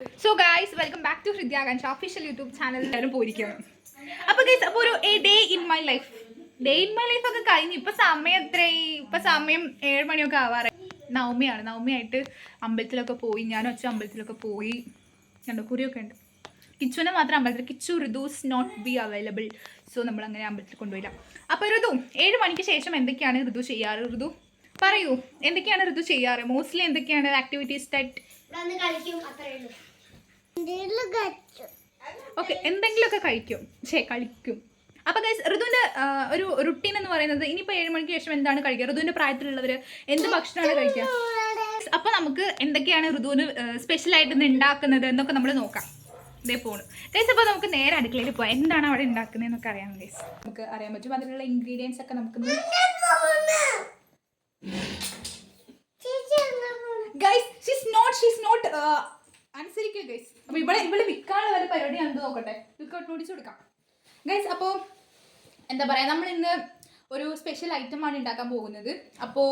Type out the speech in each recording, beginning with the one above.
So guys, welcome back to Hridyagansh official YouTube channel. എല്ലാവരും പോയിരിക്കുകയാണ്. അപ്പോൾ ഗൈസ് അപ്പോൾ ഒരു ഡേ ഇൻ മൈ ലൈഫ് ഒക്കെ കഴിഞ്ഞു. ഇപ്പോൾ സമയം എത്രയായി? ഇപ്പോൾ സമയം 7 മണിയൊക്കെ ആവാറായി. നവമിയായിട്ട് അമ്പലത്തിലൊക്കെ പോയി. ഞാനും അച്ഛൻ അമ്പലത്തിലൊക്കെ പോയി. കണ്ടോ കുറിയൊക്കെ ഉണ്ട്. കിച്ചുവിനെ മാത്രം അമ്പലത്തിൽ Kichu Rithu's not be available. So നമ്മൾ അങ്ങനെ അമ്പലത്തിൽ കൊണ്ടുപോയില്ല. അപ്പോൾ ഋതു 7 മണിക്ക് ശേഷം എന്തൊക്കെയാണ് ഋതു ചെയ്യാറ്? ഋതു പറയൂ, എന്തൊക്കെയാണ് ഋതു ചെയ്യാറ്? മോസ്റ്റ്ലി എന്തൊക്കെയാണ് ആക്ടിവിറ്റീസ് ദാറ്റ്? ഓക്കെ, എന്തെങ്കിലുമൊക്കെ കഴിക്കും. അപ്പോൾ ഗൈസ് ഋതുവിൻ്റെ ഒരു റുട്ടീൻ എന്ന് പറയുന്നത് ഇനിയിപ്പോൾ 7 മണിക്ക് ശേഷം എന്താണ് കഴിക്കുക? ഋതുവിൻ്റെ പ്രായത്തിലുള്ളവർ എന്ത് ഭക്ഷണമാണ് കഴിക്കുക? അപ്പോൾ നമുക്ക് എന്തൊക്കെയാണ് ഋതുവിന് സ്പെഷ്യലായിട്ട് ഇന്ന് ഉണ്ടാക്കുന്നത് എന്നൊക്കെ നമ്മൾ നോക്കാം. ഇതേ പോണു ഗൈസ്. അപ്പോൾ നമുക്ക് നേരെ അടുക്കളയിൽ പോകാം. എന്താണ് അവിടെ ഉണ്ടാക്കുന്നതെന്നൊക്കെ അറിയാം ഗൈസ്. നമുക്ക് അറിയാൻ പറ്റും. അതിലുള്ള ഇൻഗ്രീഡിയൻസ് ഒക്കെ നമുക്ക് ഗൈസ് ഷീസ് നോട്ട് അനുസരിക്കുക ഗൈസ്. അപ്പോൾ ഇവിടെ വിൽക്കാനുള്ള വല്ല പരിപാടിയാണെന്ന് നോക്കട്ടെ. വിൽക്കോട്ട് നോടിച്ചു കൊടുക്കാം ഗൈസ്. അപ്പോൾ എന്താ പറയുക, നമ്മൾ ഇന്ന് ഒരു സ്പെഷ്യൽ ഐറ്റമാണ് ഉണ്ടാക്കാൻ പോകുന്നത്. അപ്പോൾ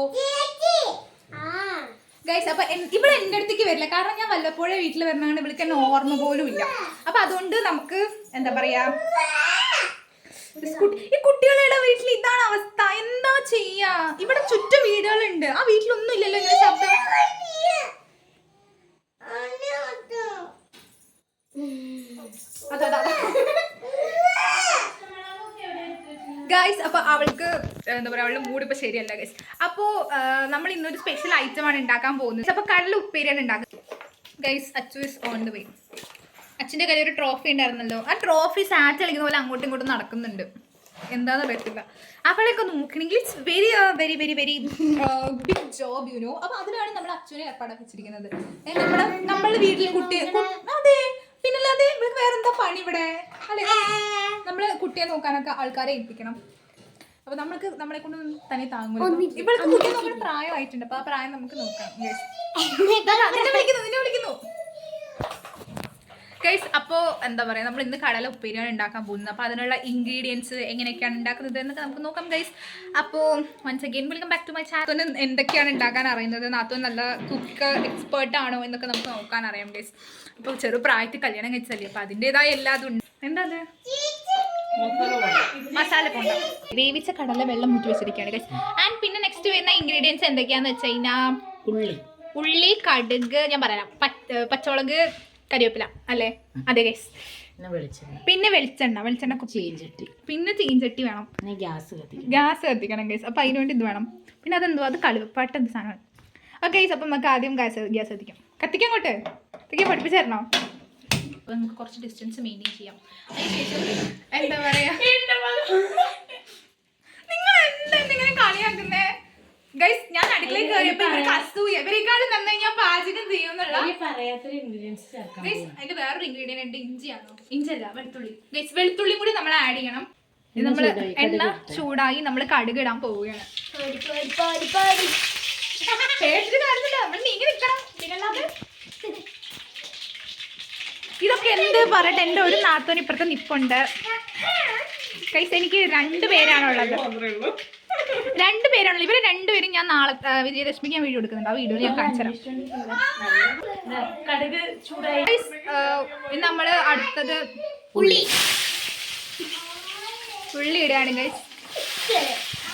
ഗൈസ് അപ്പോൾ ഇവിടെ എൻ്റെ അടുത്തേക്ക് വരില്ല, കാരണം ഞാൻ വല്ലപ്പോഴേ വീട്ടിൽ വരുന്നതാണ്. ഇവിടേക്ക് എന്നെ ഓർമ്മ പോലും ഇല്ല. അപ്പോൾ അതുകൊണ്ട് നമുക്ക് എന്താ പറയുക, ഈ കുട്ടികളുടെ വീട്ടിൽ ഇതാണ് അവസ്ഥ. എന്താ ചെയ്യാ? ഇവിടെ ചുറ്റും വീടുകളുണ്ട്. ആ വീട്ടിലൊന്നും ഇല്ലല്ലോ ഇങ്ങനെ ശബ്ദം. ഗൈസ് അപ്പോൾ അവൾക്ക് എന്താ പറയുക, അവളുടെ മൂഡ് ഇപ്പോൾ ശരിയല്ല ഗൈസ്. അപ്പോൾ നമ്മൾ ഇന്നൊരു സ്പെഷ്യൽ ഐറ്റമാണ് ഉണ്ടാക്കാൻ പോകുന്നത്. അപ്പോൾ കടല ഉപ്പേരിയാണ് ഉണ്ടാക്കുന്നത് guys. Achu is on the way. അച്ഛൻ്റെ കയ്യിൽ ഒരു ട്രോഫി ഉണ്ടായിരുന്നല്ലോ. ആ ട്രോഫി സാറ്റ് കളിക്കുന്ന പോലെ അങ്ങോട്ടും ഇങ്ങോട്ടും നടക്കുന്നുണ്ട്. എന്താണെന്ന് അറിയത്തില്ല. അവളെയൊക്കെ നോക്കണമെങ്കിൽ it's very very very very big job you know. അപ്പോൾ അതിനാണ് നമ്മൾ അച്ഛനെ ഏർപ്പാടാക്കി വെച്ചിരിക്കുന്നത്. നമ്മുടെ വീട്ടിൽ കുട്ടി, അതെ പിന്നല്ലാതെ ഇവൾക്ക് വേറെന്താ പണി ഇവിടെ അല്ലേ? നമ്മൾ കുട്ടിയെ നോക്കാനൊക്കെ ആൾക്കാരെ ഏൽപ്പിക്കണം. അപ്പോൾ നമ്മളെ കൊണ്ട് തന്നെ താങ്ങും. ഇവൾക്ക് കുട്ടിയെ നോക്കുന്ന പ്രായമായിട്ടുണ്ട്. അപ്പോൾ ആ പ്രായം നമുക്ക് നോക്കാം. നിന്നെ വിളിക്കുന്നു ഗൈസ്. അപ്പോൾ എന്താ പറയുക, നമ്മൾ ഇന്ന് കടല ഉപ്പേരിയാണ് ഉണ്ടാക്കാൻ പോകുന്നത്. അപ്പോൾ അതിനുള്ള ഇൻഗ്രീഡിയൻസ് എങ്ങനെയൊക്കെയാണ് ഉണ്ടാക്കുന്നത് എന്നൊക്കെ നമുക്ക് നോക്കാം ഗൈസ്. അപ്പോൾ once again welcome back to my channel. എന്തൊക്കെയാണ് ഉണ്ടാക്കാൻ അറിയുന്നത്? നാത്തോൻ നല്ല കുക്ക് എക്സ്പേർട്ട് ആണോ എന്നൊക്കെ നമുക്ക് നോക്കാൻ അറിയാം ഗൈസ്. അപ്പോൾ ചെറു പ്രായത്തിൽ കല്യാണം കഴിച്ചല്ലേ, അപ്പോൾ അതിൻ്റെതായ എല്ലാതും ഉണ്ട്. എന്താ അത്? മസാല കൊണ്ട വേവിച്ച കടല വെള്ളം മുറ്റി വെച്ചിരിക്കുകയാണ് ഗൈസ്. ആൻഡ് പിന്നെ നെക്സ്റ്റ് വരുന്ന ഇൻഗ്രീഡിയൻസ് എന്തൊക്കെയാണെന്ന് വെച്ച് കഴിഞ്ഞാൽ ഉള്ളി, കടുക്, ഞാൻ പറയാം, പച്ചമുളക്, കരിവേപ്പില അല്ലേ? അതെ ഗൈസ്. പിന്നെ വെളിച്ചെണ്ണ, പിന്നെ ചീഞ്ചട്ടി വേണം. ഗ്യാസ് കത്തിക്കണം ഗൈസ്. അപ്പോൾ അതിന് വേണ്ടി ഇത് വേണം. പിന്നെ അതെന്തോ അത് കടുവപ്പാട്ട് എന്ത് സാധനമാണ്. Okay guys. അപ്പം നമുക്ക് ആദ്യം ഗ്യാസ് കത്തിക്കാം അങ്ങോട്ട് പഠിപ്പിച്ചു തരണോ? അപ്പോൾ നമുക്ക് കുറച്ച് ഡിസ്റ്റൻസ് മെയിൻറ്റെയിൻ ചെയ്യാം. അതിനുശേഷം എന്താ പറയുക, നിങ്ങൾ എന്തെങ്കിലും കളിയാക്കുന്നേ ഗൈസ്. ഞാൻ അടുക്കളയിൽ കയറിയപ്പോൾ ഇവർക്ക് അസൂയ. ഇവരെക്കാളും നന്നായി ഞാൻ പാചകം ചെയ്യുന്നുള്ള. അതിന്റെ വേറൊരു ഇൻഗ്രീഡിയന്റ് ഉണ്ട്. ഇഞ്ചിയാണോ? ഇഞ്ചല്ല, വെളുത്തുള്ളി ഗൈസ്. വെളുത്തുള്ളി കൂടി നമ്മൾ ആഡ് ചെയ്യണം. നമ്മൾ എണ്ണ ചൂടായി നമ്മൾ കടുക് ഇടാൻ പോവുകയാണ്. നമ്മൾ നീങ്ങി നിൽക്കണം. പിന്നല്ലാതെ ഇതൊക്കെ എന്ത് പറയട്ടെ, എൻ്റെ ഒരു നാത്തോൻ ഇപ്പുറത്തെ നിപ്പുണ്ട് ഗൈസ്. എനിക്ക് 2 പേരാണുള്ളത്. 2 പേരാണല്ലോ. ഇവര് 2 പേരും ഞാൻ നാളെ വിജയദശമിക്ക് ഞാൻ വീഡിയോ എടുക്കുന്നുണ്ട്. ആ വീഡിയോ ഞാൻ കാണിച്ചു തരാം. നമ്മൾ അടുത്തത് ഉള്ളി ഇടുകയാണ് ഗൈസ്.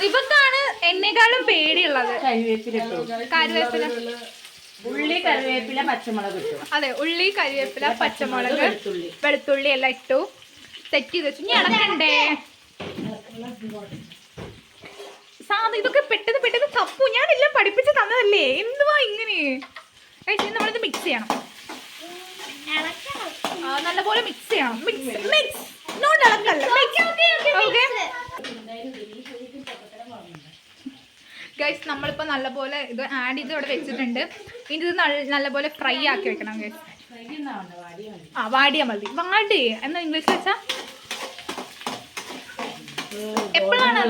ഇവക്കാണ് എന്നെക്കാളും പേടിയുള്ളത്. കറിവേപ്പില, പച്ചമുളക്. അതെ, ഉള്ളി, കരിവേപ്പില, പച്ചമുളക്, വെളുത്തുള്ളി എല്ലാം ഇട്ടു. സെറ്റ് ചെയ്ത് വെച്ചു. ഇനി ഇളക്കണ്ടേ? ഇതൊക്കെ പെട്ടെന്ന് തപ്പു. ഞാനെല്ലാം പഠിപ്പിച്ച് തന്നതല്ലേ, എന്തുവാ ഇങ്ങനെ? നമ്മളിത് മിക്സ് ചെയ്യണം. നല്ലപോലെ മിക്സ് ചെയ്യണം. നോട്ട് ഇളക്കല്ല. ഓക്കെ ഗൈസ്, നമ്മളിപ്പോൾ നല്ലപോലെ ഇത് ആഡ് ചെയ്ത് ഇവിടെ വെച്ചിട്ടുണ്ട്. ഇനി ഇത് നല്ലപോലെ ഫ്രൈ ആക്കി വെക്കണം ഗൈസ്. വാടിയാൽ മതി. എന്നാ ഇംഗ്ലീഷ് വെച്ചാ എപ്പോഴാണ്?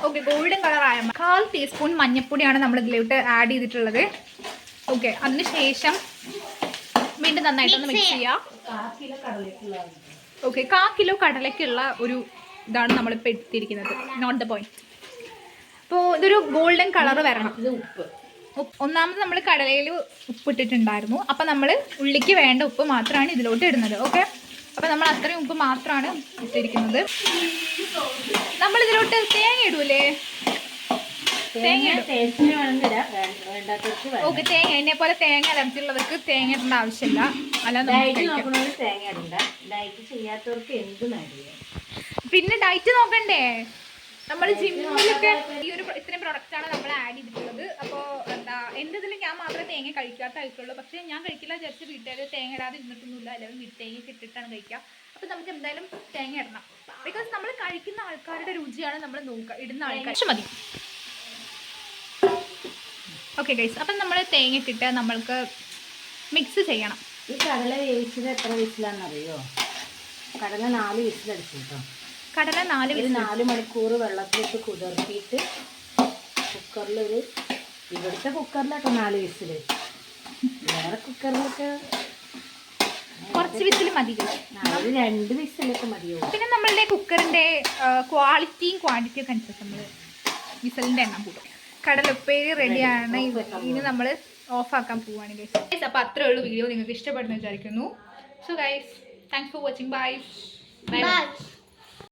ഓക്കെ, ഗോൾഡൻ കളർ ആയ 1/4 ടീസ്പൂൺ മഞ്ഞൾപ്പൊടിയാണ് നമ്മൾ ഇതിലോട്ട് ആഡ് ചെയ്തിട്ടുള്ളത്. ഓക്കെ, അതിനുശേഷം വീണ്ടും നന്നായിട്ടൊന്ന് മിക്സ് ചെയ്യാം. ഓക്കെ, 1/4 കിലോ കടലയ്ക്കുള്ള ഒരു ഇതാണ് നമ്മളിപ്പോൾ എടുത്തിരിക്കുന്നത്. Note the point. അപ്പോൾ ഇതൊരു ഗോൾഡൻ കളർ വരണം. ഒന്നാമത് നമ്മൾ കടലയിൽ ഉപ്പിട്ടിട്ടുണ്ടായിരുന്നു. അപ്പം നമ്മൾ ഉള്ളിക്ക് വേണ്ട ഉപ്പ് മാത്രമാണ് ഇതിലോട്ട് ഇടുന്നത്. ഓക്കെ, അപ്പം നമ്മൾ അത്രയും ഉപ്പ് മാത്രമാണ് ഇട്ടിരിക്കുന്നത്. നമ്മൾ ഇതിലോട്ട് തേങ്ങ ഇടൂലേ? ഓക്കെ, തേങ്ങ എന്നെ പോലെ തേങ്ങ അലർജിയുള്ളവർക്ക് തേങ്ങ ഇടേണ്ട ആവശ്യമില്ല. അല്ലാതെ പിന്നെ ഡയറ്റ് നോക്കണ്ടേ? നമ്മൾ ജിമ്മിലൊക്കെ ഈ ഒരു ഇത്രയും പ്രൊഡക്റ്റാണ് നമ്മൾ ആഡ് ചെയ്തിട്ടുള്ളത്. അപ്പോൾ എന്താ എൻ്റെ ഇതിൽ ഞാൻ മാത്രമേ തേങ്ങ കഴിക്കാത്തായിട്ടുള്ളൂ. പക്ഷേ ഞാൻ കഴിക്കില്ല വിചാരിച്ച് വീട്ടുകാർ തേങ്ങ ഇടാതെ ഇരുന്നിട്ടൊന്നുമില്ല. എല്ലാവരും തേങ്ങയൊക്കെ ഇട്ടിട്ടാണ് കഴിക്കുക. അപ്പോൾ നമുക്ക് എന്തായാലും തേങ്ങ ഇടണം. ബിക്കോസ് നമ്മൾ കഴിക്കുന്ന ആൾക്കാരുടെ രുചിയാണ് നമ്മൾ നോക്കുക, ഇടുന്ന ആൾക്കാർ മതി. ഓക്കെ ഗൈസ്, അപ്പം നമ്മൾ തേങ്ങ ഇട്ടിട്ട് നമ്മൾക്ക് മിക്സ് ചെയ്യണം. ഈ കടല വേവിച്ചത് എത്ര വിസിലാണെന്നറിയോ? കടല 4 വിസിലടിച്ചു കേട്ടോ. കടല 4 മണിക്കൂർ വെള്ളത്തിലിട്ട് കുതിർത്തിയിട്ട് കുക്കറിൽ ഇവിടുത്തെ കുക്കറിലൊക്കെ 4 വിസില്, വേറെ കുക്കറിലൊക്കെ കുറച്ച് വിസിൽ മതി. 2 വിസിലൊക്കെ മതിയോ? പിന്നെ നമ്മളുടെ കുക്കറിൻ്റെ ക്വാളിറ്റിയും ക്വാണ്ടിറ്റിയും ഒക്കെ അനുസരിച്ച് നമ്മൾ വിസിലിൻ്റെ എണ്ണം കൂട്ടും. കടലുപ്പേരി റെഡിയാണ്. ഇനി നമ്മൾ ഓഫാക്കാൻ പോവുകയാണ് ഗൈസ്. അപ്പോൾ അത്രേ ഉള്ളൂ. വീഡിയോ നിങ്ങൾക്ക് ഇഷ്ടപ്പെടുന്നു വിചാരിക്കുന്നു. So guys, thanks for watching. By.